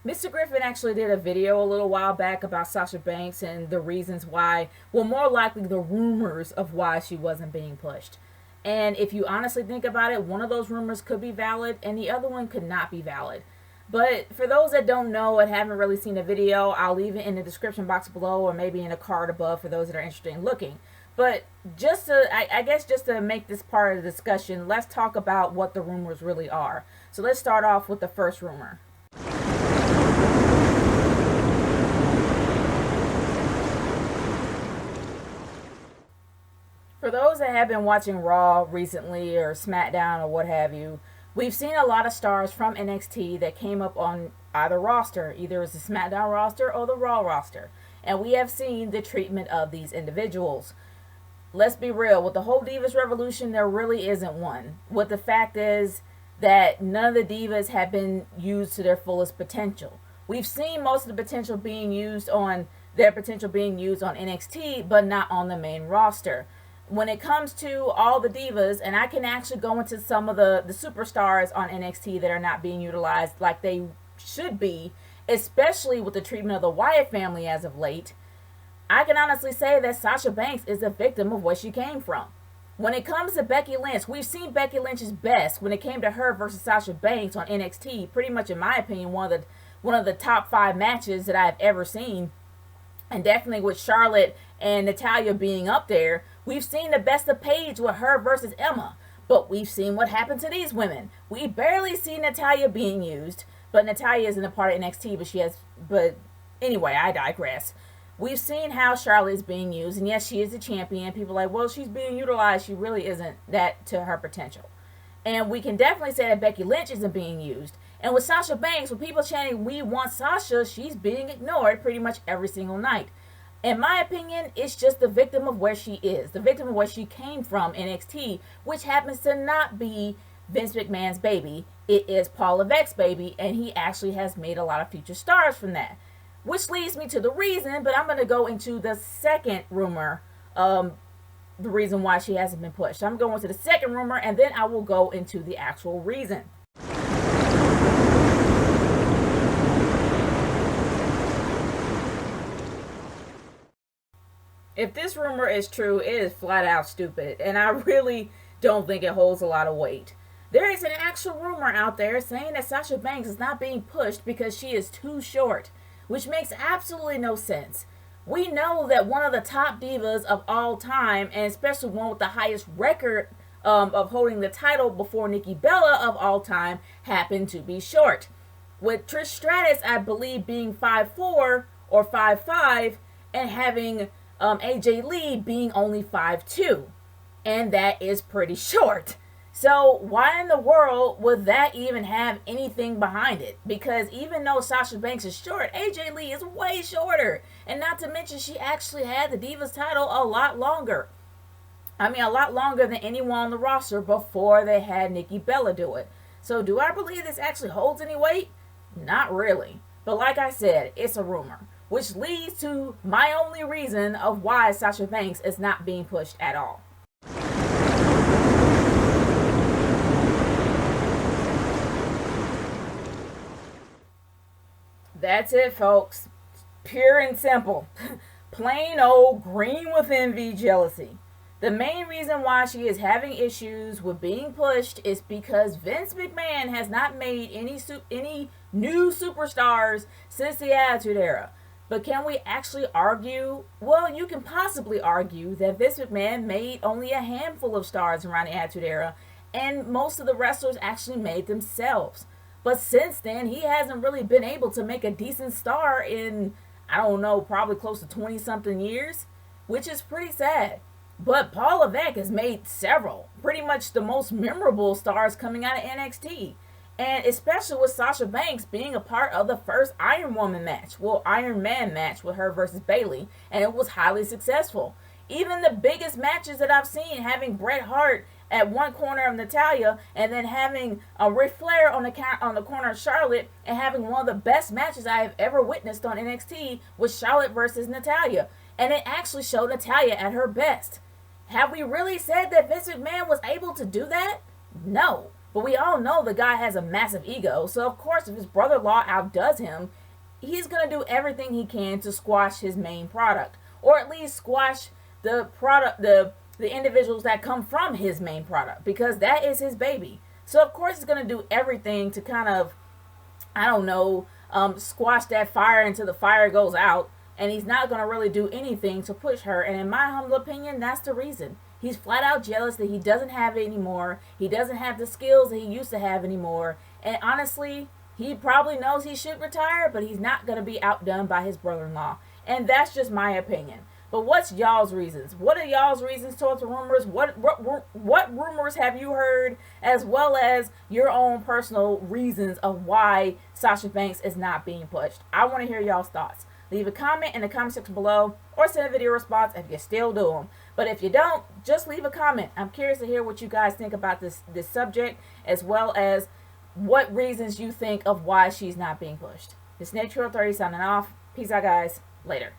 Mr. Griffin actually did a video a little while back about Sasha Banks and the reasons why, well, more likely the rumors of why she wasn't being pushed. And if you honestly think about it, one of those rumors could be valid and the other one could not be valid. But for those that don't know and haven't really seen the video, I'll leave it in the description box below or maybe in a card above for those that are interested in looking. But just to, I guess just to make this part of the discussion, let's talk about what the rumors really are. So let's start off with the first rumor. For those that have been watching Raw recently or SmackDown or what have you, we've seen a lot of stars from NXT that came up on either roster, either as the SmackDown roster or the Raw roster. And we have seen the treatment of these individuals. Let's be real, with the whole Divas Revolution, there really isn't one. What the fact is that none of the Divas have been used to their fullest potential. We've seen most of the potential being used on NXT, but not on the main roster. When it comes to all the divas, and I can actually go into some of the superstars on NXT that are not being utilized like they should be, especially with the treatment of the Wyatt family as of late, I can honestly say that Sasha Banks is a victim of where she came from. When it comes to Becky Lynch, we've seen Becky Lynch's best when it came to her versus Sasha Banks on NXT. Pretty much, in my opinion, one of the top 5 matches that I've ever seen. And definitely with Charlotte and Natalya being up there, we've seen the best of Paige with her versus Emma. But we've seen what happened to these women. We barely see Natalya being used. But Natalya isn't a part of NXT, but anyway, I digress. We've seen how Charlotte is being used, and yes, she is a champion. People are like, well, she's being utilized. She really isn't that to her potential. And we can definitely say that Becky Lynch isn't being used. And with Sasha Banks, with people chanting, we want Sasha, she's being ignored pretty much every single night. In my opinion, it's just the victim of where she is, the victim of where she came from, NXT, which happens to not be Vince McMahon's baby. It is Paul Levesque's baby, and he actually has made a lot of future stars from that. Which leads me to the reason, but I'm going to go into the second rumor, the reason why she hasn't been pushed. I'm going to the second rumor, and then I will go into the actual reason. If this rumor is true, it is flat out stupid, and I really don't think it holds a lot of weight. There is an actual rumor out there saying that Sasha Banks is not being pushed because she is too short, which makes absolutely no sense. We know that one of the top divas of all time, and especially one with the highest record of holding the title before Nikki Bella of all time, happened to be short. With Trish Stratus, I believe, being 5'4" or 5'5", and having AJ Lee being only 5'2", and that is pretty short. So why in the world would that even have anything behind it? Because even though Sasha Banks is short, AJ Lee is way shorter. And not to mention, she actually had the Divas title a lot longer. I mean, a lot longer than anyone on the roster before they had Nikki Bella do it. So do I believe this actually holds any weight? Not really. But like I said, it's a rumor. Which leads to my only reason of why Sasha Banks is not being pushed at all. That's it, folks. Pure and simple. Plain old green with envy jealousy. The main reason why she is having issues with being pushed is because Vince McMahon has not made any new superstars since the Attitude Era. But can we actually argue? Well, you can possibly argue that Vince McMahon made only a handful of stars around the Attitude Era, and most of the wrestlers actually made themselves. But since then, he hasn't really been able to make a decent star in, I don't know, probably close to 20-something years, which is pretty sad. But Paul Levesque has made several, pretty much the most memorable stars coming out of NXT. And especially with Sasha Banks being a part of the first Iron Man match with her versus Bayley, and it was highly successful. Even the biggest matches that I've seen, having Bret Hart at one corner of Natalya, and then having a Ric Flair on the corner of Charlotte, and having one of the best matches I have ever witnessed on NXT was Charlotte versus Natalya. And it actually showed Natalya at her best. Have we really said that Vince McMahon was able to do that? No. But we all know the guy has a massive ego. So of course, if his brother-in-law outdoes him, he's gonna do everything he can to squash his main product, or at least squash the product, the individuals that come from his main product, because that is his baby. So of course he's gonna do everything to kind of, I don't know, squash that fire until the fire goes out, and he's not gonna really do anything to push her. And in my humble opinion, that's the reason. He's flat out jealous that he doesn't have it anymore. He doesn't have the skills that he used to have anymore. And honestly, he probably knows he should retire, but he's not going to be outdone by his brother-in-law. And that's just my opinion. But what's y'all's reasons? What are y'all's reasons towards the rumors? What rumors have you heard, as well as your own personal reasons of why Sasha Banks is not being pushed? I want to hear y'all's thoughts. Leave a comment in the comment section below, or send a video response if you still do them. But if you don't, just leave a comment. I'm curious to hear what you guys think about this subject, as well as what reasons you think of why she's not being pushed. It's Snake Trail 30 signing off. Peace out, guys. Later.